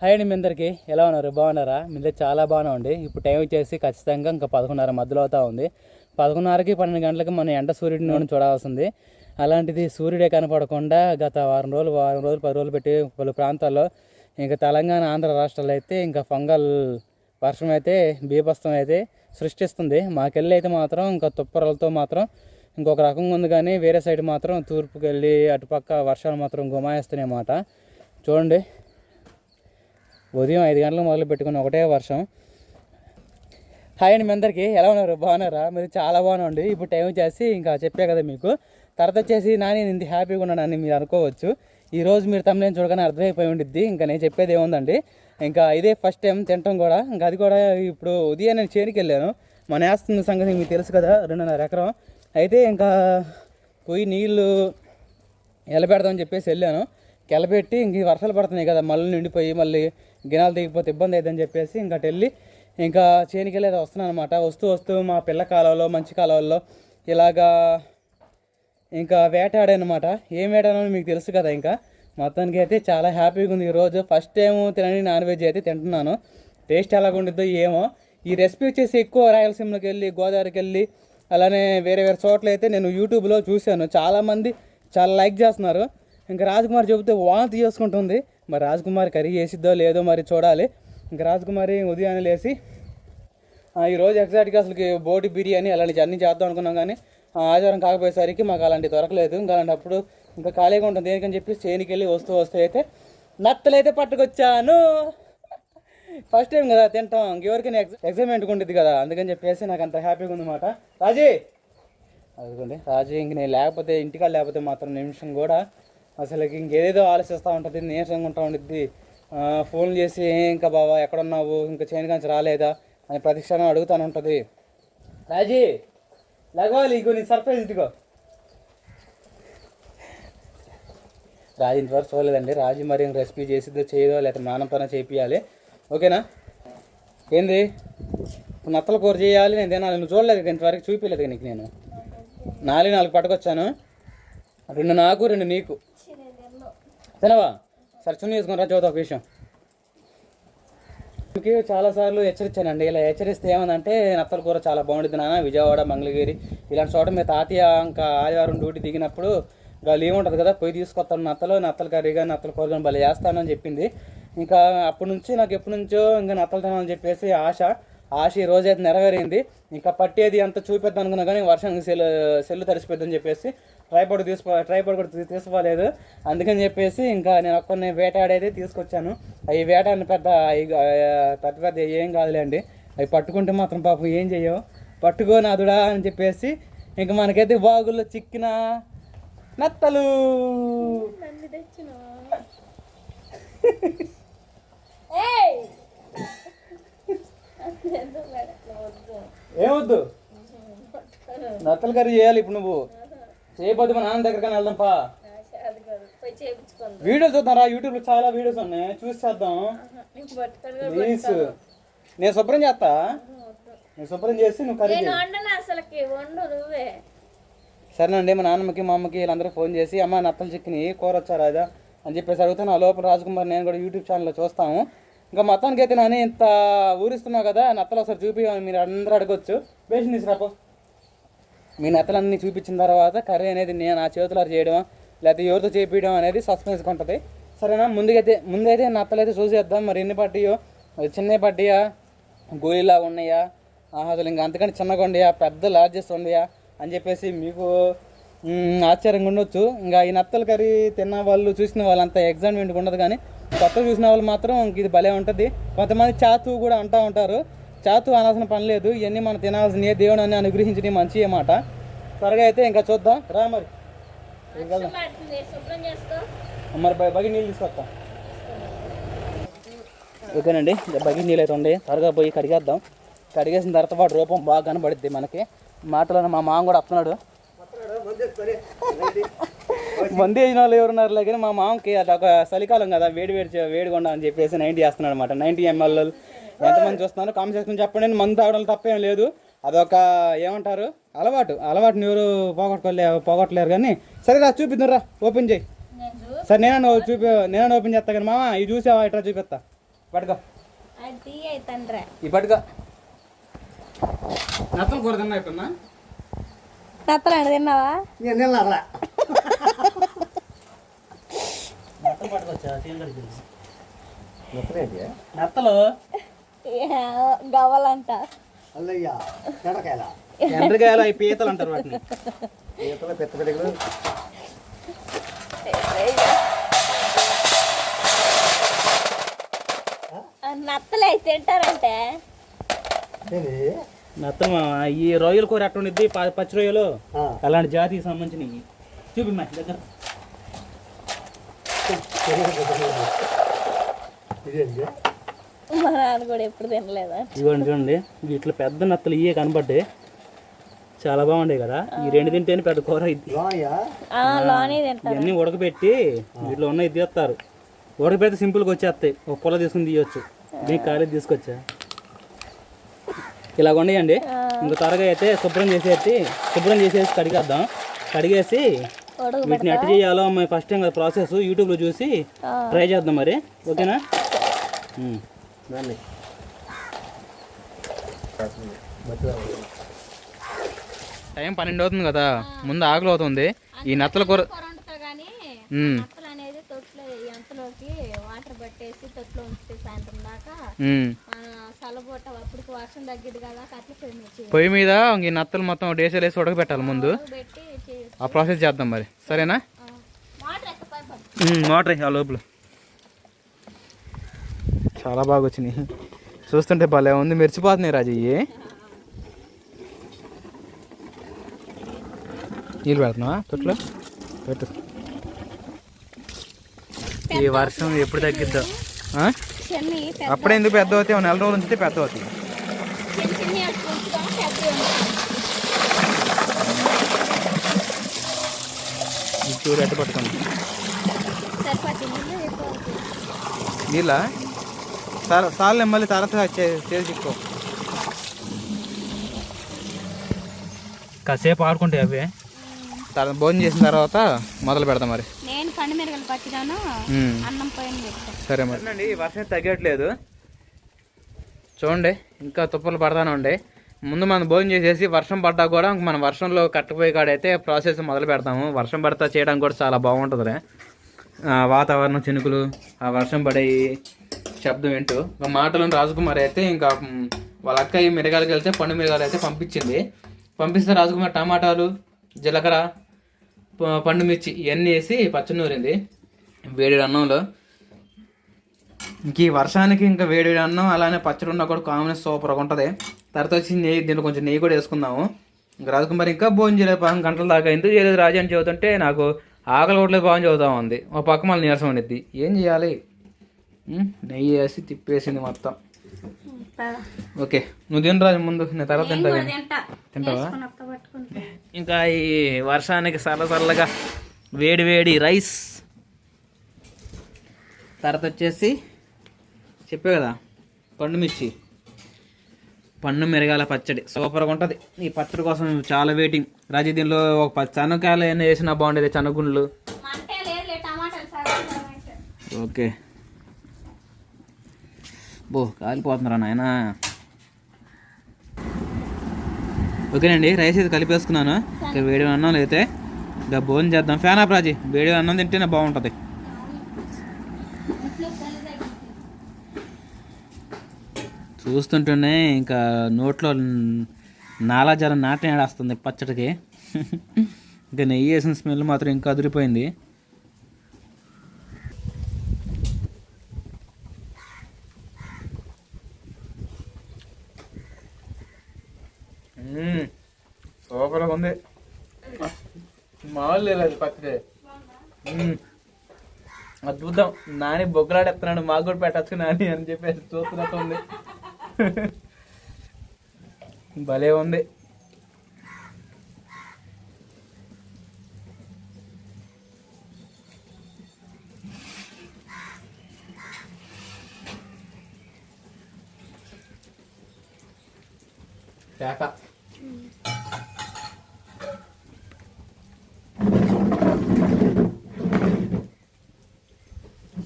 Hi అండి, మీ అందరికీ ఎలా ఉన్నారు? బాగున్నారా? మీదే చాలా బాగున్నామండి. ఇప్పుడు టైం వచ్చేసి ఖచ్చితంగా ఇంకా 11:30 మధ్యలో అవుతా ఉంది. 11:30కి 12 గంటలకి మనం ఎండ సూర్యుడిని చూడాల్సింది. అలాంటిది సూర్యుడే కనపడకుండా గత వారం రోజులు 10 రోజులు పెట్టి పలు ప్రాంతాల్లో ఇంకా తెలంగాణ ఆంధ్ర రాష్ట్రాల్లో అయితే ఇంకా ఫంగల్ వర్షం అయితే బీభత్సం అయితే సృష్టిస్తుంది. మాకెళ్ళి అయితే మాత్రం ఇంకా తుప్పరలతో మాత్రం ఇంకొక రకంగా ఉంది, కానీ వేరే సైడ్ మాత్రం తూర్పుకి వెళ్ళి అటుపక్క వర్షాలు మాత్రం గుమాయిస్తున్నాయి అన్నమాట. చూడండి, ఉదయం 5 గంటలకు మొదలు పెట్టుకుని ఒకటే వర్షం. హాయ్ అండి, మీ అందరికీ ఎలా ఉన్నారు? బాగున్నారా? మీరు చాలా బాగున్నాండి. ఇప్పుడు టైం వచ్చేసి ఇంకా చెప్పే కదా మీకు. తర్వాత వచ్చేసి నేను ఇంత హ్యాపీగా ఉన్నానని మీరు అనుకోవచ్చు. ఈరోజు మీరు తమ్ముని చూడగానే అర్థమైపోయి ఉండిద్ది. ఇంకా నేను చెప్పేది ఏముందండి, ఇంకా ఇదే ఫస్ట్ టైం తినటం కూడా. ఇంకా అది కూడా ఇప్పుడు ఉదయం నేను చేనుకి వెళ్ళాను. మన వేస్తున్న సంగతి మీకు తెలుసు కదా, 2.5 ఎకరం అయితే ఇంకా పోయి నీళ్ళు ఎలబెడదామని చెప్పేసి వెళ్ళాను. కెలబెట్టి ఇంక వర్షాలు పడుతున్నాయి కదా, మళ్ళీ నిండిపోయి మళ్ళీ గినాలు దిగిపోతే ఇబ్బంది అవుతుందని చెప్పేసి ఇంకా వెళ్ళి ఇంకా చేనికి వెళ్ళేది వస్తున్నాను అనమాట. వస్తూ మా పిల్ల కాలంలో మంచి కాలంలో ఇలాగా ఇంకా వేటాడానమాట. ఏం వేటాడో మీకు తెలుసు కదా. ఇంకా మొత్తానికి అయితే చాలా హ్యాపీగా ఉంది. ఈరోజు ఫస్ట్ టైం తినని నాన్ వెజ్ అయితే తింటున్నాను. టేస్ట్ ఎలాగ ఉండిద్దో ఏమో. ఈ రెసిపీ వచ్చేసి ఎక్కువ రాయలసీమలోకి వెళ్ళి, గోదావరికి వెళ్ళి, అలానే వేరే వేరే చోట్ల అయితే నేను యూట్యూబ్లో చూశాను. చాలామంది చాలా లైక్ చేస్తున్నారు. ఇంకా రాజకుమారి చెబితే వాంతి చేసుకుంటుంది. మరి రాజకుమారి కర్రీ చేసిద్దో లేదో మరి చూడాలి. ఇంకా రాజకుమారి ఉదయాన్నే లేసి ఈరోజు ఎగ్జాక్ట్గా అసలుకి బోటి బిర్యానీ అలాంటి అన్నీ చేద్దాం అనుకున్నాం, కానీ ఆదివారం కాకపోయేసరికి మాకు అలాంటి దొరకలేదు. ఇంకా అలాంటప్పుడు ఇంకా ఖాళీగా ఉంటుంది దేనికని చెప్పి చేనికి వెళ్ళి వస్తూ అయితే నత్తలైతే పట్టుకొచ్చాను. ఫస్ట్ టైం కదా తింటాం, ఇంకెవరికైనా ఎగ్జైట్మెంట్ ఉంటుంది కదా, అందుకని చెప్పేసి నాకు అంత హ్యాపీగా ఉందన్నమాట. రాజీ అదిగోండి, రాజీ ఇంక నేను లేకపోతే ఇంటికాడ లేకపోతే మాత్రం నిమిషం కూడా అసలుకి ఇంకేదేదో ఆలోచిస్తూ ఉంటుంది, నీరసంగా ఉంటా ఉండిద్ది. ఫోన్ చేసి ఇంకా బాబా ఎక్కడున్నావు, ఇంకా చేయని కానీ రాలేదా అని ప్రతి క్షణం అడుగుతాను ఉంటుంది. రాజీ లగవాలి, ఇగో నీ సర్ప్రైజ్ ఇదిగో. రాజీ ఇంతవరకు చూడలేదండి. రాజీ మరి రెసిపీ చేసిద్దో చేయదో లేకపోతే మానంతోనే చేపియాలి. ఓకేనా? ఏంది నత్తల కూర చేయాలి, నేను తినాలి. నువ్వు చూడలేదు ఇంతవరకు, చూపించలేదు నీకు. నేను 4 పట్టుకొచ్చాను, 2 నాకు 2 నీకు. తినవా? సరే చున్నీ వేసుకుని రా, చూద్దాం ఒక విషయం. మీకు చాలాసార్లు హెచ్చరించానండి. ఇలా హెచ్చరిస్తే ఏమందంటే నత్తల కూర చాలా బాగుంటుంది నాన్న, విజయవాడ, మంగళగిరి ఇలాంటి చోట మీ తాతయ్య ఇంకా ఆదివారం డ్యూటీ దిగినప్పుడు ఇంకా లీవ్ ఉంటుంది కదా, పోయి తీసుకొస్తాను నత్తల కర్రీ కానీ నత్తల కూర కానీ భలే చేస్తానని చెప్పింది. ఇంకా అప్పటి నుంచి నాకు ఎప్పటి నుంచో ఇంకా నత్తలు తినాలని చెప్పేసి ఆశ ఈ రోజైతే నెరవేరింది. ఇంకా పట్టేది అంత చూపిద్దాం అనుకున్నా కానీ వర్షం సెల్లు తడిసిపోద్దని చెప్పేసి ట్రైపాడ్ కూడా తీసుకోలేదు. అందుకని చెప్పేసి ఇంకా నేను ఒక్కరిని వేటాడైతే తీసుకొచ్చాను. అవి వేటాడిన పెద్ద ఏం కాదులేండి, అవి పట్టుకుంటే మాత్రం పాపం ఏం చెయ్యవు. పట్టుకో నాదుడా అని చెప్పేసి ఇంకా మనకైతే బాగుల్లో చిక్కిన నత్తలు. ఏమొద్దు, నత్తల కర్రీ చేయాలి ఇప్పుడు. నువ్వు చేయబోద్దు, మా నాన్న దగ్గరకైనా వెళ్దాం పా. వీడియోలు చూద్దాం రా, యూట్యూబ్లో చాలా వీడియోస్ ఉన్నాయి, చూసి చేద్దాం ప్లీజ్. నేను శుభ్రం చేస్తా, నేను శుభ్రం చేసి నువ్వు కర్రీ. సరేనండి. మా నాన్నమ్మకి మా అమ్మకి వీళ్ళందరూ ఫోన్ చేసి అమ్మ నత్తలు చిక్కిని కూర వచ్చారా అదా అని చెప్పేసి అడుగుతాను. ఆ లోపల రాజకుమార్ నేను కూడా యూట్యూబ్ ఛానల్లో చూస్తాము. ఇంకా మొత్తానికి అయితే నేను ఇంత ఊరిస్తున్నావు కదా, నత్తలు ఒకసారి చూపి మీరు అందరూ అడగొచ్చు. బేషన్ తీసుకురాపో. మీ నత్తలన్నీ చూపించిన తర్వాత కర్రీ అనేది నేను నా చేతులు చేయడం లేకపోతే ఎవరితో చేపించడం అనేది సస్పెన్స్గా ఉంటుంది. సరేనా? ముందైతే నత్తలు అయితే చూసేద్దాం. మరి ఎన్ని పడ్డాయో, చిన్న పడ్డాయా, గోళీలాగా ఉన్నాయా, అసలు ఇంకా అంతకంటే చిన్నగా ఉండయా, పెద్ద లార్జెస్ట్ ఉండయా అని చెప్పేసి మీకు ఆశ్చర్యంగా ఉండొచ్చు. ఇంకా ఈ నత్తల కర్రీ తిన్న వాళ్ళు చూసిన వాళ్ళంతా ఎగ్జైట్మెంట్గా ఉండదు, కానీ కొత్త చూసిన వాళ్ళు మాత్రం ఇది భలే ఉంటుంది. కొంతమంది చాతు కూడా అంటూ ఉంటారు. చాతు అనాల్సిన పని లేదు, ఇవన్నీ మనం తినాల్సిన దేవుడు అని అనుగ్రహించిన మంచి అన్నమాట. త్వరగా అయితే ఇంకా చూద్దాం రా. మరి మరి బగి నీళ్ళు తీసుకొస్తాం. ఓకేనండి, బగి నీళ్ళు అయితే ఉండే, త్వరగా పోయి కడిగేద్దాం. కడిగేసిన తర్వాత వాటి రూపం బాగా కనబడుద్ది మనకి. మాటలను మా మామ కూడా వస్తున్నాడు. మంది వేసిన వాళ్ళు ఎవరున్నారు కానీ మా మామకి అది ఒక చలికాలం కదా, వేడిగా ఉండాలని చెప్పేసి 90 వేస్తున్నాడు అనమాట. 90 ml. ఎంతమంది చూస్తున్నారు కామెంట్ సెక్షన్ చెప్పండి. మందు తాగడం తప్పేం లేదు, అదొక ఏమంటారు అలవాటుని ఎవరు పోగొట్టలేరు. కానీ సరే రా చూపిద్దాం రా, ఓపెన్ చేయి. సరే నేనన్నా ఓపెన్ చేస్తా కానీ మామ ఇవి చూసావా, ఇట్లా చూపిస్తా. పట్టుకో అది అయితండ్రా ఈ పట్టుకో. నత్తలు కూర తిన్నా ఎప్పుడన్నా? నత్తలు తిన్నావా? నేను తిన్నారా నత్తలు పట్టుకొచ్చా నత్తలు గవ్వలంట అల్లయ్య ఎండకాయల ఎండ్రకాయలు అవి పీతలు అంటారు వాటిని. పీతలు పెద్ద పెద్దలు నత్తలు అయితే తింటారంటే నత్తలు ఈ రొయ్యల కూర అట్ట ఉండిద్ది, పచ్చి రొయ్యలు అలాంటి జాతికి సంబంధించినవి. చూపి మా దగ్గర. మా నాన్న కూడా ఎప్పుడు తినలేదా? ఇవ్వండి చూడండి, వీటిలో పెద్ద నత్తలు ఇవే కనబడ్డాయి, చాలా బాగుండే కదా. ఈ రెండు తింటేనే పెద్ద కూర ఇది. లోనే తింటారు. ఇవన్నీ ఉడకబెట్టి వీటిలో ఉన్న ఇది తీస్తారు. ఉడకబెడితే సింపుల్గా వచ్చేస్తాయి. ఒక పొల తీసుకుని తీయొచ్చు. దీనికి ఖాళీ తీసుకొచ్చా. ఇలా ఉండేయండి. ఇంకా త్వరగా అయితే శుభ్రం చేసేసి కడిగేద్దాం. కడిగేసి వీటిని ఎట్ట చేయాలో మేము ఫస్ట్ టైం కదా ప్రాసెస్ యూట్యూబ్లో చూసి ట్రై చేద్దాం మరి. ఓకేనా? టైం 12 అవుతుంది కదా, ముందు ఆకలి అవుతుంది. ఈ నత్తల కూర వాటర్ పట్టేసి తొట్లో ఉంచితే సాయంత్రం దాకా సలబోట అప్పుడు వర్షం తగ్గిద్ది కదా. కట్ల పొయ్యి మీద ఈ నత్తలు మొత్తం డేసలు వేసి ఉడకబెట్టాలి ముందు. ఆ ప్రాసెస్ చేద్దాం మరి. సరేనా? మోటర్ ఆ లోపల చాలా బాగా వచ్చినాయి. చూస్తుంటే భలే ఉంది. మెరిచిపోతున్నాయి రాజు. ఇవి నీళ్ళు పెడుతున్నావా తొట్లో? పెట్టు. ఈ వర్షం ఎప్పుడు తగ్గిద్దో. అప్పుడే ఎందుకు పెద్ద అవుతాయి? 4 రోజుల నుంచి పెద్ద అవుతాయి. చూడు ఎట్ట పట్టుకోండి. నీళ్ళ సార్లు మళ్ళీ తర్వాత చేసుకో. కాసేపు ఆడుకుంటాయి అవి. తర్వాత భోజనం చేసిన తర్వాత మొదలు పెడతాం మరి. నేను పండు మిరగలు పట్టినాను, అన్నం పైన పెట్టాను. సరే మరి అండి. వర్షం తగ్గట్లేదు చూడండి, ఇంకా తుప్పలు పడతానే ఉండే. ముందు మనం భోజనం చేసేసి వర్షం పడ్డా కూడా మనం వర్షంలో కట్టపోయే కాడైతే ప్రాసెస్ మొదలు పెడతాము. వర్షం పడతా చేయడానికి కూడా చాలా బాగుంటుంది. వాతావరణం, చినుకులు, ఆ వర్షం పడే శబ్దం ఏంటో మాటలను రాజకుమారి అయితే ఇంకా వాళ్ళ అక్క ఈ మిరగాయలకి వెళ్తే పండు మిరగాయలు అయితే పంపిస్తే రాజకుమారి టమాటాలు, జీలకర్ర, పండు మిర్చి ఇవన్నీ వేసి పచ్చడి నూరింది వేడి అన్నంలో. ఇంక ఈ వర్షానికి ఇంకా వేడి అన్నం అలానే పచ్చడి ఉన్నా కూడా కాంబినేషన్ సూపర్గా ఉంటుంది. తర్వాత వచ్చి నెయ్యి, దీంట్లో కొంచెం నెయ్యి కూడా వేసుకుందాము. ఇంకా రాజకుమారి ఇంకా భోజనం చేయలేదు, 10 గంటల దాకా. ఎందుకు చేయలేదు రాజు అని చదువుతుంటే నాకు ఆకలి కొట్టలేదు బాగా చదువుతా ఉంది. ఒక పక్క మళ్ళీ నీరసం ఉండిద్ది. ఏం చేయాలి? నెయ్యి వేసి తిప్పేసింది మొత్తం. ఓకే, నువ్వు తినరాజు ముందు, నేను తర్వాత తింటావా? ఇంకా ఈ వర్షానికి చల్లగా వేడి రైస్, తర్వాత వచ్చేసి చెప్పే కదా పండు మిరగాయల పచ్చడి సూపర్గా ఉంటుంది. ఈ పచ్చడి కోసం చాలా వెయిటింగ్. రాజు దీనిలో ఒక శనగకాయలు ఏమైనా వేసినా బాగుండేది, శనగుండ్లు. ఓకే, కాలిపోతున్నారా నాయన. ఓకేనండి, రైస్ అయితే కలిపేసుకున్నాను. ఇంకా వేడి అన్నం అయితే ఇంకా భోజనం చేద్దాం. ఫ్యాన్ ఆఫ్ రాజీ. వేడి అన్నం తింటేనే బాగుంటుంది. చూస్తుంటేనే ఇంకా నోట్లో నాలాజలం నాటం ఏడేస్తుంది పచ్చడికి. ఇంకా నెయ్యి వేసిన స్మెల్ మాత్రం ఇంకా అదిరిపోయింది. సూపర్గా ఉంది. మామూలు లేదు అది పచ్చడి. అద్భుతం. నాని బొగ్గలాడేస్తున్నాడు, మాకు కూడా పెట్టచ్చు నాని అని చెప్పేసి చూస్తున్నట్టు ఉంది. భలే ఉంది. శాఖ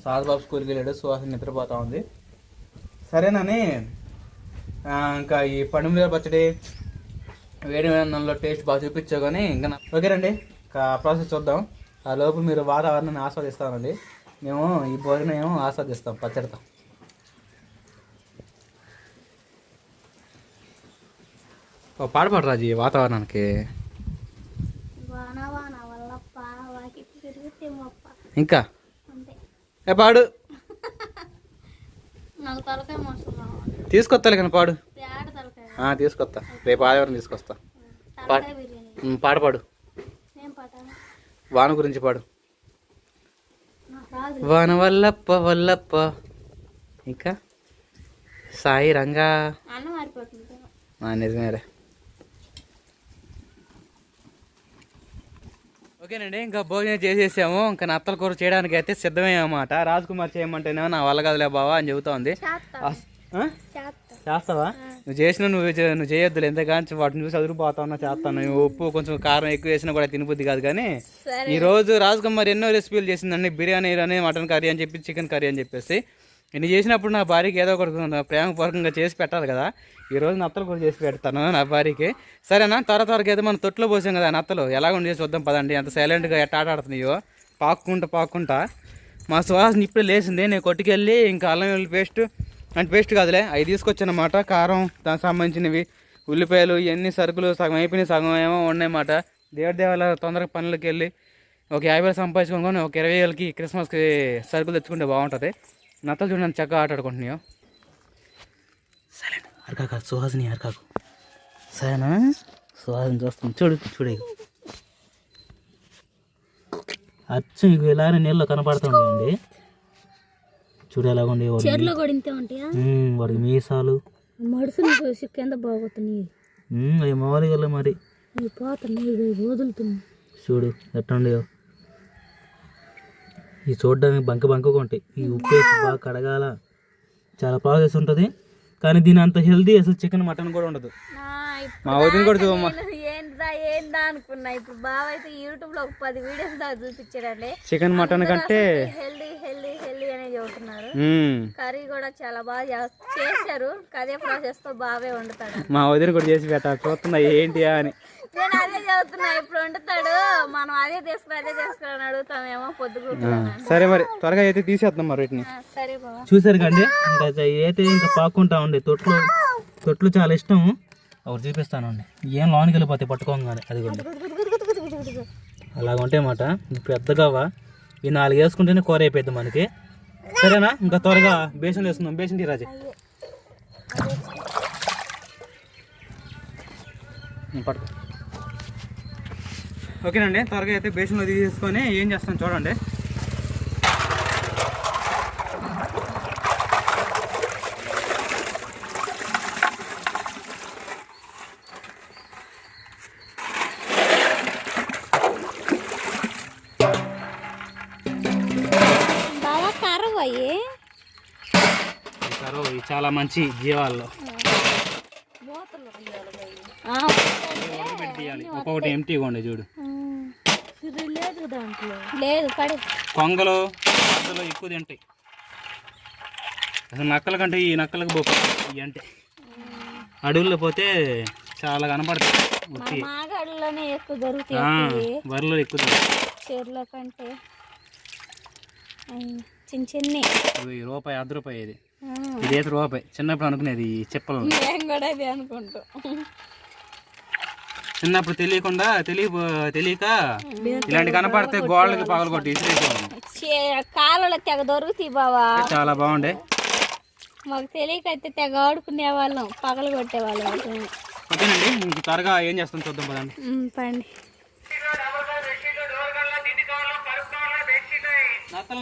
సాధుబాబు స్కూల్కి వెళ్ళాడు, సుహాసిని నిద్రపోతా ఉంది. సరేనని ఇంకా ఈ పండుమిరపకాయ పచ్చడి వేడి అన్నంలో టేస్ట్ బాగా చూపించావు కానీ ఇంకా ఓకేనండి. ఇంకా ప్రాసెస్ చూద్దాం. ఆ లోపు మీరు వాతావరణాన్ని ఆస్వాదిస్తామండి. మేము ఈ భోజనం ఏమో ఆస్వాదిస్తాం పచ్చడితో. పాడు రాజు ఈ వాతావరణానికి. ఇంకా పాడు తీసుకొస్తా కానీ పాడు. తీసుకొస్తా, రేపు ఆదివారం తీసుకొస్తా. పాడు పాడు, వాన గురించి పాడు. వాన వల్లప్ప వల్లప్ప, ఇంకా సాయి రంగా. నిజమేరే. ఓకేనండి, ఇంకా భోజనం చేసేసాము. ఇంకా నత్తల కూర చేయడానికి అయితే సిద్ధమేమన్నమాట. రాజ్ కుమార్ చేయమంటేనేమో నా వల్ల కదలే బావా అని చెబుతా ఉంది. చేస్తావా? నువ్వు చేసినా నువ్వు చేయొద్దులే, ఎంతగాని వాటిని చూసి అదిరిపోతా ఉన్నా చేస్తాను. ఉప్పు కొంచెం కారం ఎక్కువ వేసినా కూడా తినబుద్ది కాదు. కానీ ఈ రోజు రాజ్ కుమార్ ఎన్నో రెసిపీలు చేసిందండి. బిర్యానీ అని, మటన్ కర్రీ అని చెప్పి, చికెన్ కర్రీ అని చెప్పేసి. ఇన్ని చేసినప్పుడు నా భార్యకి ఏదో ఒకటి ప్రేమపూర్వకంగా చేసి పెట్టాలి కదా. ఈరోజు నత్తలు కూడా చేసి పెడతాను నా భార్యకి. సరేనా? త్వరగా అయితే మనం తొట్లో పోసాం కదా నత్తలు, ఎలా ఉండి చూద్దాం పదండి. ఎంత సైలెంట్గా ఎట్ట ఆడుతున్నాయో పాక్కుంటా. మా సువాసన ఇప్పుడే లేచింది. నేను కొట్టుకెళ్ళి ఇంకా అల్లం వెల్లుల్లి పేస్ట్ అంటే పేస్ట్ కాదులే, అవి తీసుకొచ్చానమాట. కారం, దానికి సంబంధించినవి, ఉల్లిపాయలు, ఇవన్నీ సరుకులు సగం అయిపోయినాయి, సగం ఏమో ఉన్నాయన్నమాట. దేవాల తొందరగా పనులకి వెళ్ళి ఒక 50,000 సంపాదించుకొని ఒక 20,000కి క్రిస్మస్కి సరుకులు తెచ్చుకుంటే బాగుంటుంది. నత్తలు చూడండి చక్కగా ఆటాడుకుంటున్నాయో. సరే అరకాక సుహాసిని అరకాకు. సరేనా? సుహాసిని చూస్తాం. చూడు అచ్చు మీకు ఇలానే నీళ్ళు కనపడుతుండేయండి. చూడు ఎలాగుండే వాడికి మీసాలు మడుసు కింద బాగుతున్నాయి. అవి మామూలుగా మరి వదులుతున్నాయి. చూడు ఎట్టుండేయో. ఈ చూడడానికి బంకగా ఉంటాయి. ఈ ఉప్పు వేసి బాగా కడగాల, చాలా ప్రాసెస్ ఉంటుంది. కానీ దీని అంత హెల్దీ అసలు చికెన్ మటన్ కూడా ఉండదు. మా వదిన కూడా ఏందా అనుకున్నా. ఇప్పుడు బాగా అయితే యూట్యూబ్ లో 10 వీడియోస్ దాకా చూపించాడండి. చికెన్ మటన్ కంటే హెల్దీ హెల్దీ హెల్దీ అనే చెబుతున్నారు. కర్రీ కూడా చాలా బాగా చేశారు. అదే ప్రాసెస్ తో బాగా వండుతాడు. మా వదిన కూడా చేసి పెట్టాలి, చూస్తున్నా ఏంటి అని. నేను అదే చదువుతున్నా. ఇప్పుడు వండుతాడు, మనం అదే తీసుకుని అడుగుతామేమో పొద్దుగుంటున్నా. సరే మరి త్వరగా అయితే తీసేద్దాం మరి వీటిని. సరే బాబా. చూసారు కండి, ఇంకా అయితే ఇంకా పాక్కుంటా ఉండే. తొట్లు చాలా ఇష్టం. ఒకటి చూపిస్తానండి. ఏం లోనికి వెళ్ళిపోతాయి పట్టుకోగానే. అది కూడా అలాగ ఉంటాయి అన్నమాట. పెద్దగావా ఈ 4 వేసుకుంటేనే కూర అయిపోద్ది మనకి. సరేనా? ఇంకా త్వరగా బేసన్లు వేసుకుందాం. బేసన్ టీ రాజే పట్టుకో. ఓకేనండి, త్వరగా అయితే బేసన్లో తీసుకొని ఏం చేస్తాం చూడండి. కరువు చాలా మంచి జీవాల్లో ఒక్కొక్కటి ఎంటీగా ఉండే చూడు. కొంగలు ఎక్కువ తింటాయి అసలు. నక్కల కంటే ఈ నక్కలకు పోపు ఇవి అంటే అడవుల్లో పోతే చాలా కనపడతాయి. వరలో ఎక్కువ చెర్ల కంటే చిన్న రూపాయి, ₹1 ఇది. ఇదైతే రూపాయి. చిన్నప్పుడు అనుకునేది ఈ చెప్పలు. చిన్నప్పుడు తెలియక ఇలాంటి కనపడితే గోళ్ళకి పగలు కొట్టి కాళ్ళలో తెగ దొరుకుతాయి బావా. చాలా బాగుండే. మాకు తెలియక అయితే తెగ ఆడుకునే వాళ్ళం, పగలు కొట్టే వాళ్ళం. ఓకేనండి, త్వరగా ఏం చేస్తాం చూద్దాం పదండి. పండి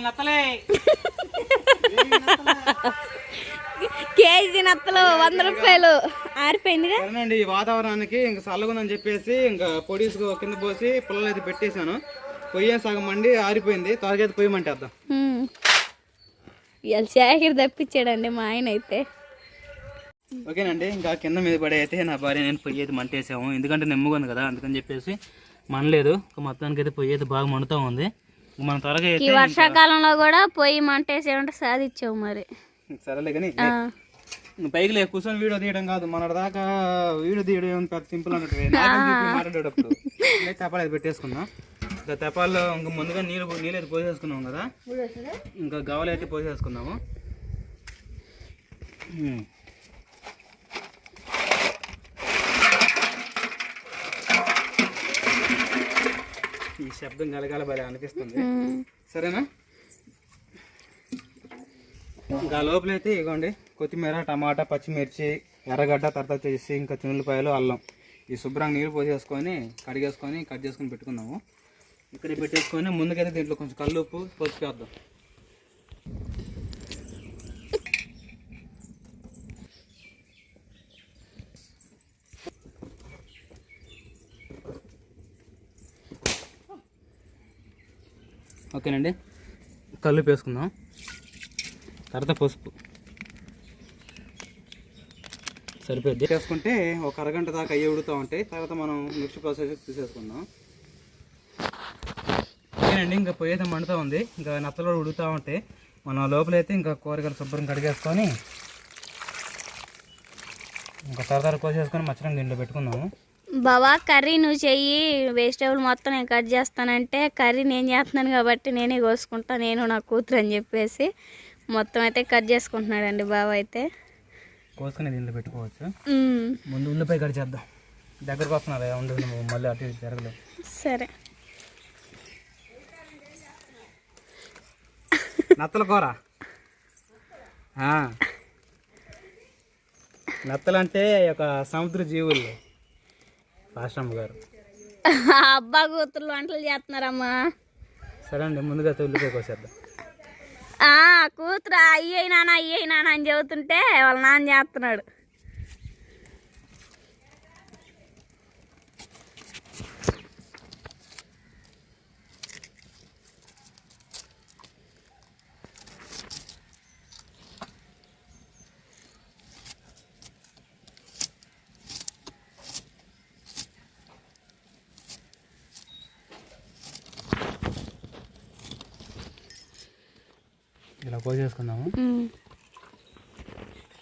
నత్తలే కేజీ నత్తలు ₹100 ఆరిపోయిందిగా. ఈ వాతావరణానికి ఇంకా చల్లగుందని చెప్పేసి ఇంకా పొడి కింద పోసి పుల్లలు అయితే పెట్టేశాను. పొయ్యి సగం మండి ఆరిపోయింది. త్వరగా అయితే పొయ్యి మంటేద్దాం. ఇవాళ శాఖర్ తప్పించాడండి మా ఆయన అయితే. ఓకేనండి, ఇంకా కింద మీద పడే అయితే నా భార్య నేను పొయ్యి అయితే మంటేసాము. ఎందుకంటే నెమ్మగా ఉంది కదా, అందుకని చెప్పేసి మనలేదు. మొత్తానికి అయితే పొయ్యి అయితే బాగా మండుతూ ఉంది. మనం త్వరగా ఈ వర్షాకాలంలో కూడా పొయ్యి మంటేసేమంటే సాధించావు మరి. సరేలే కానీ పైకి లే కూర్చొని వీడియో తీయడం కాదు, మన దాకా వీడియో తీయడం పెద్ద సింపుల్ అన్నట్టు మాట్లాడేటప్పుడు తెపాలు పెట్టేసుకుందాం. ఇంకా తెపాల్లో ఇంకా ముందుగా నీళ్ళు అయితే పోసేసుకున్నాం కదా, ఇంకా గవలు అయితే పోసేసుకుందాము. ఈ శబ్దం గలగల భలే అనిపిస్తుంది. సరేనా? ఇంకా లోపలైతే ఇగోండి కొత్తిమీర, టమాటా, పచ్చిమిర్చి, ఎర్రగడ్డ, తర్వాత వచ్చేసి ఇంకా చున్నులపాయలు, అల్లం ఈ శుభ్రంగా నీళ్ళు పోసేసుకొని కడిగేసుకొని కట్ చేసుకొని పెట్టుకుందాము. ఇక్కడ పెట్టేసుకొని ముందుకైతే దీంట్లో కొంచెం కల్లుప్పు, పసుపు వేద్దాం. ఓకేనండి, కల్లుప్పు వేసుకుందాం. తర్వాత పసుపు సరిపోద్ది. వేసుకుంటే ఒక అరగంట దాకా అయ్యి ఉడుతూ ఉంటాయి. తర్వాత మనం నెక్స్ట్ ప్రాసెస్ తీసేసుకుందాం. ఓకేనండి, ఇంకా పొయ్యి అయితే మండుతూ ఉంది. ఇంకా నత్తలు ఉడుతూ ఉంటాయి. మనం లోపలైతే ఇంకా కూరగాయలు శుభ్రం కడిగేసుకొని ఇంకా తరతర కోసేసుకొని మచ్చరం దీంట్లో పెట్టుకుందాము. బావా కర్రీ నువ్వు చెయ్యి, వెజిటేబుల్ మొత్తం నేను కట్ చేస్తానంటే కర్రీ నేను చేస్తున్నాను కాబట్టి నేనే కోసుకుంటా, నేను నా కూతురు అని చెప్పేసి మొత్తం అయితే కట్ చేసుకుంటున్నాడండి బావ. అయితే కోసుకొని దీంట్లో పెట్టుకోవచ్చు. ముందు ఉల్లిపాయ కట్ చేద్దాం. దగ్గరకు వస్తున్నారు ఉండదు, మళ్ళీ అటు ఇటు జరగలేదు. సరే. నత్తల కూర, నత్తలు అంటే ఒక సముద్ర జీవులు. రాష్ట్రమ్మ గారు అబ్బా కూతుర్లు వంటలు చేస్తున్నారమ్మా. సరే అండి, ముందుగా ఉల్లిపాయ కోసేద్దాం. కూతురు అయ్యైనా అని చెబుతుంటే వాళ్ళ నాన్న చేస్తున్నాడు. ఇలా కోసేసుకుందాము.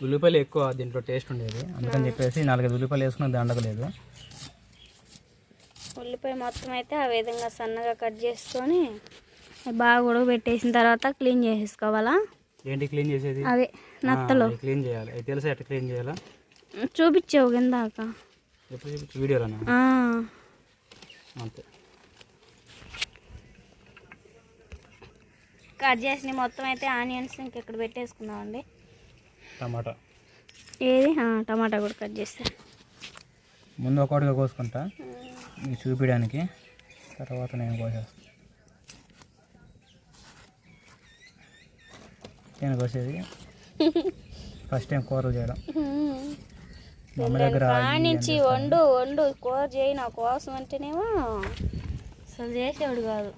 ఉల్లిపాయలు ఎక్కువ దీంట్లో టేస్ట్ ఉండేది, అందుకని చెప్పేసి 4-5 ఉల్లిపాయలు వేసుకుని దండగలేదు. ఉల్లిపాయ మొత్తం అయితే ఆ విధంగా సన్నగా కట్ చేసుకొని బాగా ఉడకబెట్టేసిన తర్వాత క్లీన్ చేసేసుకోవాలా. ఏంటి క్లీన్ చేసేది? అవే నత్తలు క్లీన్ చేయాలి. అది తెలుసా ఎట్లా క్లీన్ చేయాలా? చూపించావు కిందాక. ఎప్పుడు చూపించు? వీడియోలోనా? అంతే. కట్ చేసిన మొత్తం అయితే ఆనియన్స్ ఇంకెక్కడ పెట్టేసుకుందామండి. టమాటా ఏది? టమాటా కూడా కట్ చేస్తా. ముందు ఒకటిగా కోసుకుంటా మీకు చూపించడానికి, తర్వాత నేను కోసేస్తాను. నేను కోసేది ఫస్ట్ టైం కూరలు చేయడం. మా అమ్మ దగ్గర నుంచి వండు కూర చేయి నా కోసం అంటేనేమో అసలు చేసేవాడు కాదు.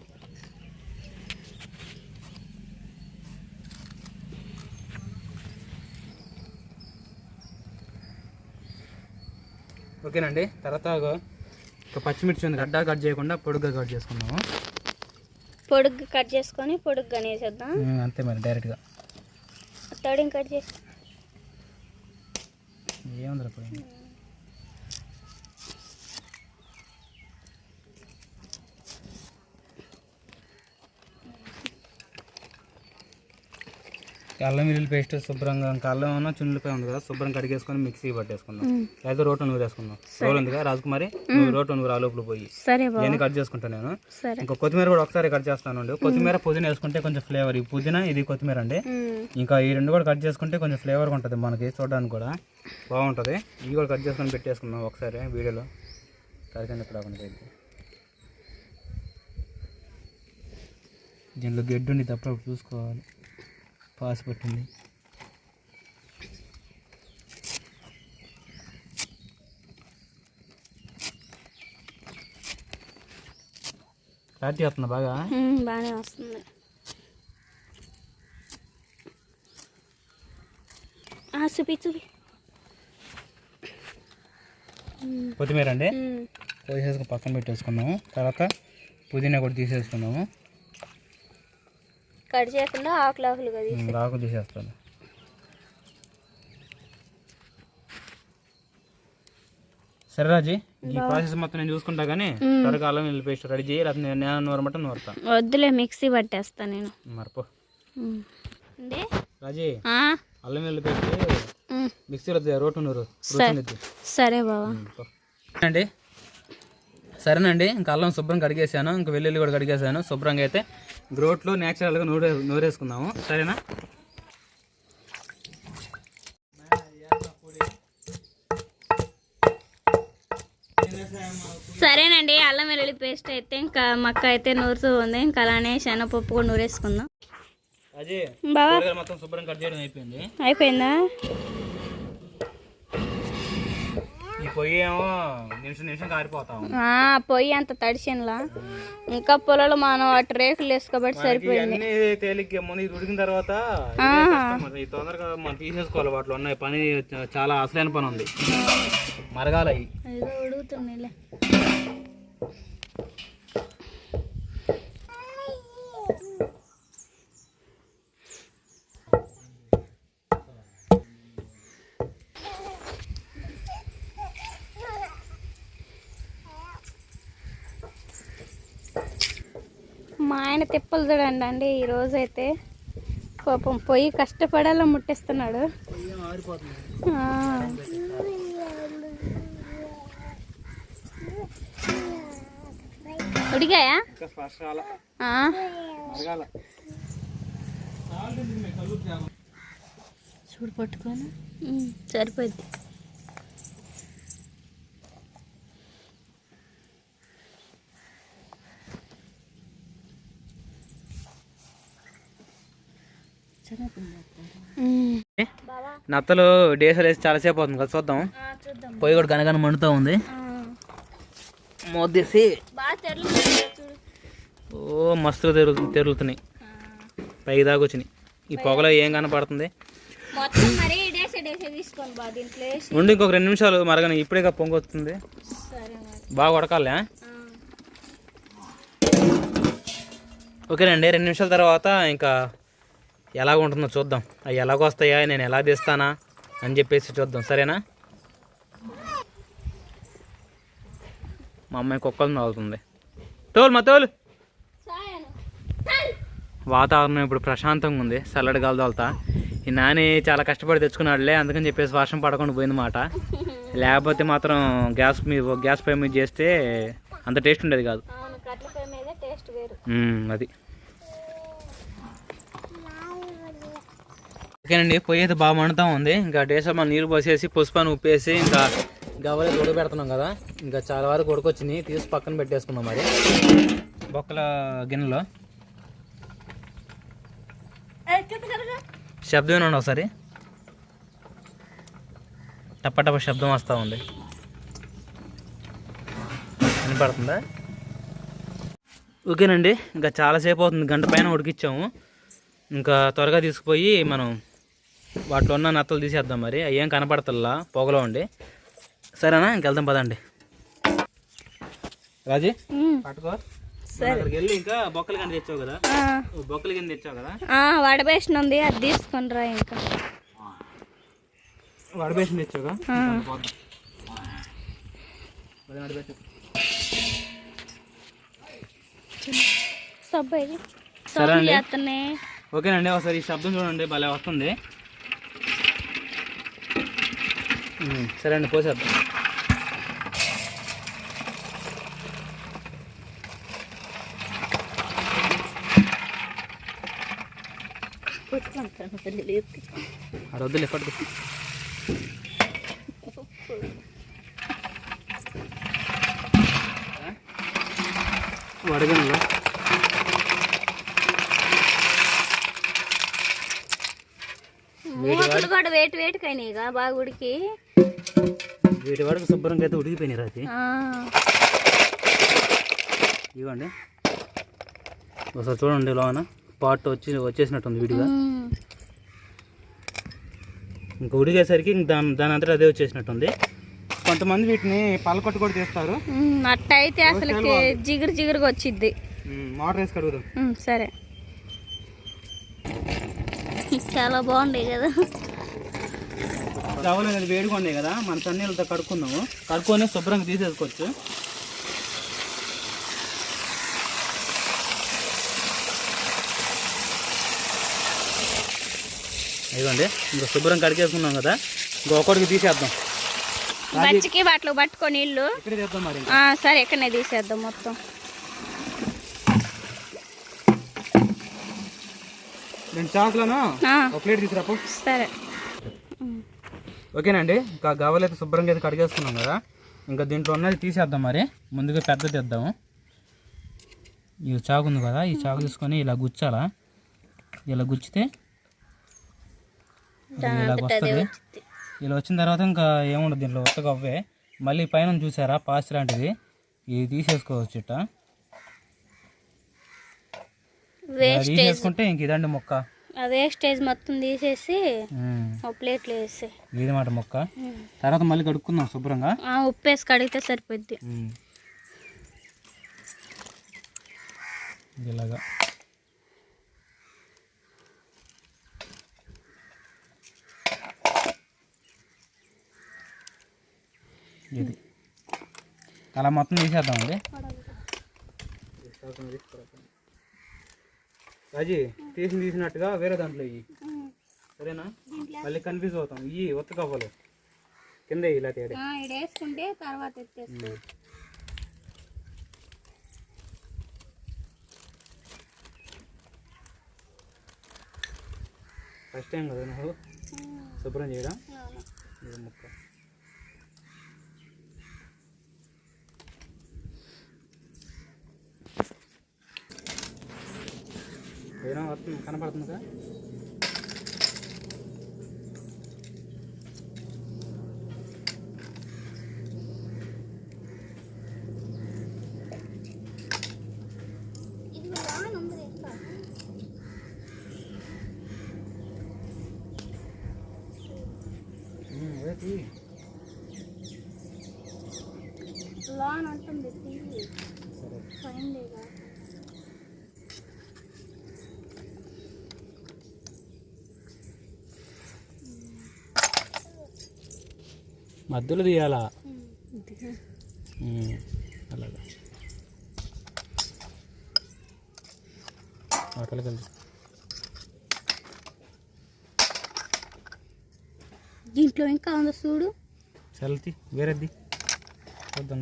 ఓకేనండి, తర్వాత ఒక పచ్చిమిర్చి ఉంది, గడ్డ కట్ చేయకుండా పొడుగ్గా కట్ చేసుకున్నాము. పొడుగ్గా కట్ చేసుకొని పొడుగ్గా వేసేద్దాం. అంతే మరి, డైరెక్ట్గా తడిని కట్ చేసి ఏముంది పోయింది. అల్లం వెల్లుల్లి పేస్ట్ శుభ్రంగా, ఇంకా అల్లం ఉన్న చున్నులపై ఉంది కదా, శుభ్రం కడిగేసుకొని మిక్సీ పట్టేసుకుందాం. అయితే రోట్లో నూరేసుకుందాం. రోల్ ఉంది కదా రాజకుమారి, నువ్వు రోట్లో నూరు ఆ లోపల పోయి నేను కట్ చేసుకుంటాను. నేను ఇంకా కొత్తిమీర కూడా ఒకసారి కట్ చేస్తాను. కొత్తిమీర, పుదీనా వేసుకుంటే కొంచెం ఫ్లేవర్. ఈ పుదీనా, ఇది కొత్తిమీర అండి. ఇంకా ఈ రెండు కూడా కట్ చేసుకుంటే కొంచెం ఫ్లేవర్గా ఉంటుంది, మనకి చూడడానికి కూడా బాగుంటుంది. ఇవి కూడా కట్ చేసుకొని పెట్టేసుకుందాం ఒకసారి వీడియోలో. తరగతి ఇప్పుడు అవ్వడానికి దీంట్లో గడ్డి ఉంది, తప్ప చూసుకోవాలి. పాస్ పెట్టింది. స్టార్ట్ చేస్తున్నా బాగానే వస్తుంది. చూపి కొత్తిమీర అండి కోసేసుకుని పక్కన పెట్టేసుకున్నాము. తర్వాత పుదీనా కూడా తీసేసుకున్నాము. కట్ చేయకుండా ఆకులు తీసేస్తాను. సరే రాజీ, ఈ ప్రాసెస్ మొత్తం నేను చూసుకుంటా కానీ త్వరగా అల్లం వెల్లుల్లి పేస్ట్ రెడీ చేయి, లేకపోతే నేను నూరమంటే నూరుతా. వద్దులే, మిక్సీ పట్టేస్తా నేను. మరిపో అంటే రాజీ, అల్లం వెల్లుల్లి పేస్ట్ మిక్సీలో రోటు నూరు. సరే బావా. అండి సరేనండి, ఇంకా అల్లం శుభ్రం కడిగేసాను, ఇంకా వెల్లుల్లి కూడా కడిగేసాను శుభ్రంగా. అయితే రోట్లో న్యాచురల్గా నూరేసుకుందాము, సరేనా? సరేనండి, అల్లం వెల్లుల్లి పేస్ట్ అయితే ఇంకా మక్క అయితే నూరుతూ ఉంది. ఇంకా అలానే శనగపప్పు కూడా నూరేసుకుందాం. బావా మొత్తం శుభ్రం కట్ చేయడం అయిపోయింది. అయిపోయిందా? ఈ పొయ్యి ఏమో నిమిషం కారిపోతాం. పొయ్యి అంత తడిసినలా, ఇంకా పొలాలు మనం అటు రేకులు వేసుకోబట్టి సరిపోయింది. తేలిగ్గా ముందు ఇది ఉడికిన తర్వాత ఈ తొందరగా మనం తీసేసుకోవాలి. వాటిలో ఉన్నాయి పని, చాలా అసలైన పని ఉంది. మరగాల ఉడుగుతున్నాయిలే. మా ఆయన తిప్పలు చూడండి ఈరోజైతే పాపం పొయ్యి కష్టపడాలో ముట్టిస్తున్నాడు. ఉడికాయా? చూడు పట్టుకొని సరిపోద్ది. నత్తలు డేసలు వేసి చాలాసేపు అవుతుంది కదా, చూద్దాం. పొయ్యి కూడా గనగన మండుతూ ఉంది. మోదేసి ఓ మస్తుగా తెరులుతున్నాయి, పైకి దాకా వచ్చినాయి. ఈ పొగలో ఏం కనపడుతుంది? ఉండి ఇంకొక 2 నిమిషాలు మరగని, ఇప్పుడే పొంగి వస్తుంది. బాగా ఉడకాలే. ఓకేనండి, 2 నిమిషాల తర్వాత ఇంకా ఎలాగ ఉంటుందో చూద్దాం. అవి ఎలాగొస్తాయా, నేను ఎలా తీస్తానా అని చెప్పేసి చూద్దాం, సరేనా? మా అమ్మాయి కుక్కలు అవుతుంది. తోలు వాతావరణం ఇప్పుడు ప్రశాంతంగా ఉంది, చల్లటి గాలి తోలుతా. ఈ నాని చాలా కష్టపడి తెచ్చుకున్నాడులే, అందుకని చెప్పేసి వర్షం పడకుండా పోయిందన్నమాట. లేకపోతే మాత్రం గ్యాస్ పై మీద చేస్తే అంత టేస్ట్ ఉండేది కాదు. అది ఓకేనండి, పొయ్యి అయితే బాగా మండుతూ ఉంది. ఇంకా డేసా మనం నీరు పోసేసి పసుపాన్ని ఉప్పేసి ఇంకా గవ్వలే ఉడకబెడుతున్నాం కదా, ఇంకా చాలా వరకు ఉడకొచ్చినాయి. తీసి పక్కన పెట్టేసుకున్నాం. మరి బొక్కల గిన్నెలో శబ్దం ఏనండి, ఒకసారి టప్ప శబ్దం వస్తూ ఉంది, వినపడుతుందా? ఓకేనండి, ఇంకా చాలాసేపు అవుతుంది, గంట పైన ఉడికిచ్చాము. ఇంకా త్వరగా తీసుకుపోయి మనం వాటిలో ఉన్న నత్తలు తీసేద్దాం. మరి అవి ఏం కనపడతల్లా పొగలో ఉండి, సరేనా? ఇంకెళ్దాం పదండి. రాజీ పట్టుకో, అక్కడికి వెళ్ళి ఇంకా బొక్కలు కింద తెచ్చావు కదా, బొక్కలు కింద తెచ్చావు కదా, వడబేషన్ ఉంది, అది తీసుకొని రా. ఇంకా వడబేషన్ తెచ్చావుగా, సరే అండి. ఓకేనండి, ఒకసారి ఈ శబ్దం చూడండి, భలే వస్తుంది. సరే అండి, పోసేద్దాం. అది వద్దులే, పట్టుకో. వడగంలో వేటికైనా బాగా ఉడికి వీటి వరకు శుభ్రంగా అయితే ఉడికిపోయినాయి. రాతి ఇవ్వండి ఒకసారి చూడండి, లోన పాట్ వచ్చేసినట్టుంది విడిగా. ఇంకా ఉడికేసరికి దాని అంతటా అదే వచ్చేసినట్టుంది. కొంతమంది వీటిని పలకొట్టు కూడా చేస్తారు. అట్ట అయితే అసలు జిగురుగా వచ్చింది. మోటార్ వేసి కడుగుదాం. సరే, చాలా బాగుంది కదా. గవ్వలు అనేది వేడిగా ఉన్నాయి కదా, మన సన్నీళ్ళతో కడుక్కుందాము. కడుక్కొని శుభ్రంగా తీసేసుకోవచ్చు. ఇదిగోండి, ఇంకా శుభ్రం కడిగేసుకున్నాం కదా, ఇంకొకటికి తీసేద్దాం. బచ్చికి వాటిలో పట్టుకో నీళ్ళు. ఇక్కడ తీద్దాం మరి. సరే, ఇక్కడనే తీసేద్దాం మొత్తం. 2 చాకులను ఒక ప్లేట్ తీసుకురాపు. సరే, ఓకేనండి. ఇంకా గవ్వలు అయితే శుభ్రంగా అయితే కడిగేసుకున్నాం కదా, ఇంకా దీంట్లో ఉన్నది తీసేద్దాం. మరి ముందుగా పెద్ద తెద్దాము. ఈ చాకు ఉంది కదా, ఈ చాకు తీసుకొని ఇలా గుచ్చాలా. ఇలా గుచ్చితే ఇలా వస్తుంది. ఇలా వచ్చిన తర్వాత ఇంకా ఏముండదు దీంట్లో, ఒక్క గవ్వే. మళ్ళీ పైన చూసారా పాస్ లాంటిది, ఇది తీసేసుకోవచ్చు. ఇట్ట తీసేసుకుంటే ఇంక ఇదండి మొక్క. అదే స్టేజ్ మొత్తం తీసేసి ఒక ప్లేట్లో వేసి ఇది మాట మొక్క. తర్వాత మళ్ళీ కడుక్కుందాం శుభ్రంగా. ఉప్పు వేసి కడిగితే సరిపోద్ది. ఇలాగా ఇది అలా మొత్తం తీసేద్దామండి. రాజీ తీసినట్టుగా వేరే దాంట్లో ఇవి, సరేనా? మళ్ళీ కన్ఫ్యూజ్ అవుతాం. ఇవి ఒత్త కవ్వలు కింద ఇలా తేడా వేసుకుంటే తర్వాత ఎత్తేసుకో. ఫస్ట్ టైం కదా నువ్వు శుభ్రం చేయడం. ఇది ముక్క ఏదైనా వస్తుంది కనపడుతుందిగా. లాన్ అంటుంది ఫైన్ లేదా. మధ్యలో తీయాలా అలాగా వాటర్కి వెళ్తా. దీంట్లో ఇంకా ఉందా చూడు. చల్తి వేరేది చూద్దాం.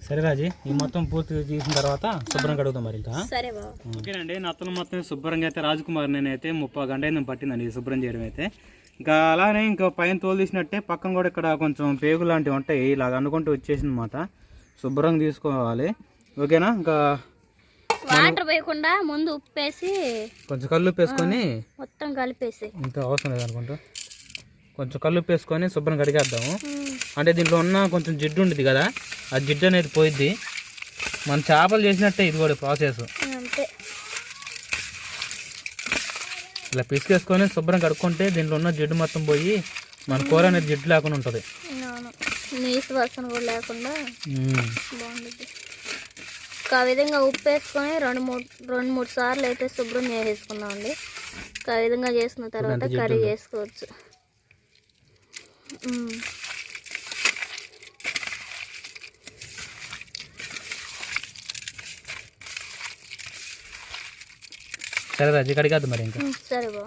సరే రాజీ, ఈ మొత్తం పూర్తి చేసిన తర్వాత శుభ్రం కడుగుతాం మరి ఇంకా. సరే బాబు. ఓకేనండి, నత్తలు మొత్తం శుభ్రంగా అయితే రాజకుమార్ నేనైతే 30 గంట అయితే పట్టిందండి శుభ్రం చేయడం అయితే. ఇంకా అలానే ఇంకా పైన తోలు తీసినట్టే పక్కన కూడా ఇక్కడ కొంచెం పేగు లాంటివి ఉంటాయి, ఇలాగ అనుకుంటూ వచ్చేసింది అనమాట. శుభ్రంగా తీసుకోవాలి. ఓకేనా? ఇంకా వాటర్ వేయకుండా ముందు ఉప్పు వేసి కొంచెం కల్లుప్పు వేసుకొని మొత్తం కలిపేసి, ఇంత అవసరం లేదనుకుంటా, కొంచెం కల్లుప్పు వేసుకొని శుభ్రం కడిగేద్దాము. అంటే దీంట్లో ఉన్న కొంచెం జిడ్డు ఉంటుంది కదా, ఆ జిడ్డు అనేది పోయిద్ది. మన చేపలు చేసినట్టే ఇది కూడా ప్రాసెస్. అంతే. ఇలా పిసికేసుకొని శుభ్రం కడుక్కుంటే దీంట్లో ఉన్న జిడ్డు మొత్తం పోయి మన కూర అనేది జిడ్డు లేకుండా ఉంటుంది. నీసు వాసన కూడా లేకుండా బాగుంటుంది. ఆ విధంగా ఉప్పు వేసుకొని రెండు మూడు సార్లు అయితే శుభ్రం చేసేసుకుందామండి. ఆ విధంగా చేసిన తర్వాత కర్రీ చేసుకోవచ్చు. సరే రాజు, కడిగేద్దాం మరి ఇంకా. సరే బా.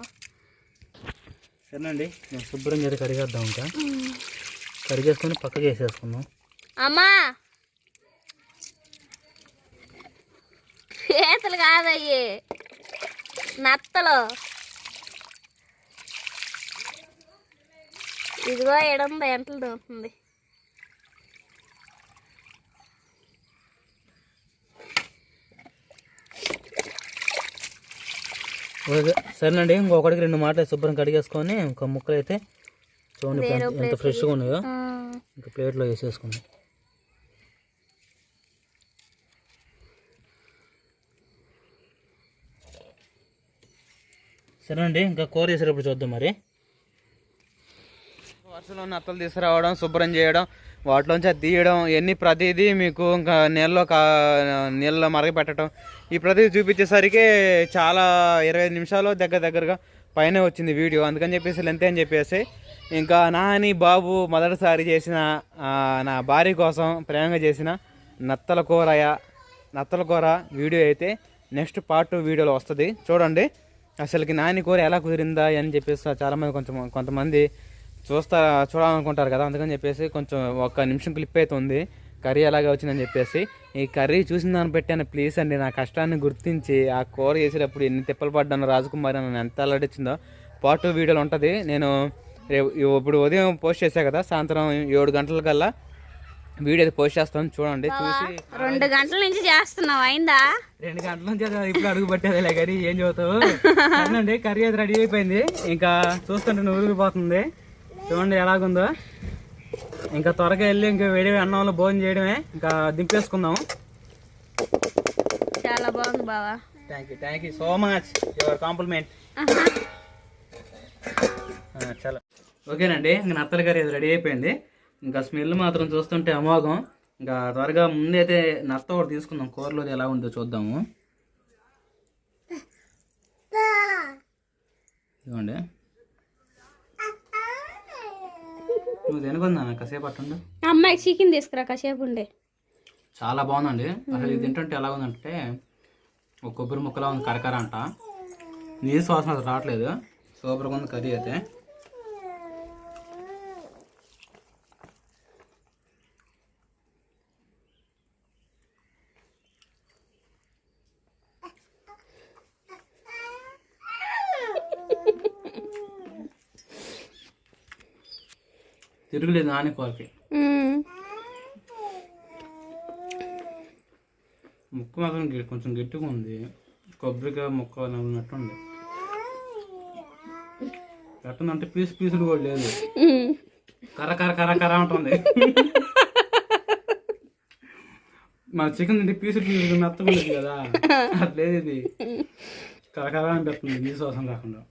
సరేనండి, నేను శుభ్రంగా అయితే కడిగేద్దాం. ఇంకా కడిగేసుకొని పక్కకి వేసేసుకుందాం. అమ్మా పీతలు కాదయ్యి, నత్తలు. ఇదిగో ఎడందా ఎంటలు దొరుకుతుంది. సరేనండి, ఇంకొకటికి 2 మాటలు శుభ్రం కడిగేసుకొని ఇంకో ముక్కలు అయితే చూడండి ఎంత ఫ్రెష్గా ఉన్నాయో, ఇంకా ప్లేట్లో వేసేసుకున్నాం. సరే అండి, ఇంకా కూర చేసేటప్పుడు చూద్దాం మరి. వర్షంలో నత్తలు తీసుకురావడం, శుభ్రం చేయడం, వాటిలోంచి అది తీయడం, ఇవన్నీ ప్రతిదీ మీకు ఇంకా నీళ్ళలో మరగపెట్టడం, ఈ ప్రతిదీ చూపించేసరికి చాలా 25 నిమిషాలు దగ్గరగా పైన వచ్చింది వీడియో. అందుకని చెప్పేసి లెంత్ అని చెప్పేసి ఇంకా నాని బాబు మొదటిసారి చేసిన నా భార్య కోసం ప్రేమగా చేసిన నత్తల కూర వీడియో అయితే నెక్స్ట్ పార్ట్ 2 వీడియోలో వస్తుంది. చూడండి అసలుకి నాని కూర ఎలా కుదిరిందా అని చెప్పేసి చాలామంది కొంతమంది చూడాలనుకుంటారు కదా. అందుకని చెప్పేసి కొంచెం 1 నిమిషం క్లిప్ అయితే ఉంది కర్రీ ఎలాగే వచ్చిందని చెప్పేసి. ఈ కర్రీ చూసిన దాన్ని పెట్టాను. ప్లీజ్ అండి, నా కష్టాన్ని గుర్తించి ఆ కూర చేసేటప్పుడు ఎన్ని తిప్పలు పడ్డాను రాజకుమారి నన్ను ఎంత అల్లడిచ్చిందో పార్ట్ 2 వీడియోలో ఉంటుంది. నేను ఇప్పుడు ఉదయం పోస్ట్ చేశాను కదా, సాయంత్రం 7 గంటలకల్లా వీడియో అయితే పోస్ట్ చేస్తాను. చూడండి. చూసి 2 గంటల నుంచి చేస్తున్నావు, అయిందా? 2 గంటల నుంచి ఇప్పుడు అడుగు పట్టేదిలే కానీ ఏం చదువుతావు. అండి కర్రీ అయితే రెడీ అయిపోయింది. ఇంకా చూస్తుంటే నూరిగిపోతుంది. చూడండి ఎలాగుందో. ఇంకా త్వరగా వెళ్ళి ఇంకా వేడి అన్నంలో భోజనం చేయడమే, ఇంకా దింపేసుకుందాము. చాలా బాగుంది బావా. Thank you so much your compliment. చాలా ఓకేనండి. ఇంకా నత్తల కర్రీ అది రెడీ అయిపోయింది. ఇంకా స్మెల్ మాత్రం చూస్తుంటే అమోఘం. ఇంకా త్వరగా ముందైతే నత్త ఒకటి తీసుకుందాం, కూరలోది ఎలా ఉందో చూద్దాము. ఇదిగోండి, నువ్వు తినకుందా కాసేపు అట్టుండే. అమ్మాయి చికెన్ తీసుకురా కాసేపు ఉండే. చాలా బాగుందండి. అసలు ఇది తింటుంటే ఎలా ఉందంటే ఒక కొబ్బరి ముక్కలా ఉంది, కరకర అంట. నీరు శ్వాసన అసలు రావట్లేదు. సూపర్గా ఉంది కర్రీ అయితే. తిరుగులేదు నాని కూరకి. ముక్క మాత్రం కొంచెం గట్టిగా ఉంది. కొబ్బరికాయ ముక్క నవ్వునట్టుంది. ఎట్టుందంటే పీసులు కూడా లేదు, కర ఉంటుంది. మన చికెన్ తింటే పీసులు మెత్తగా ఉంది కదా, అట్లేదు. ఇది కరకర అనిపిస్తుంది నీసు వాసన రాకుండా.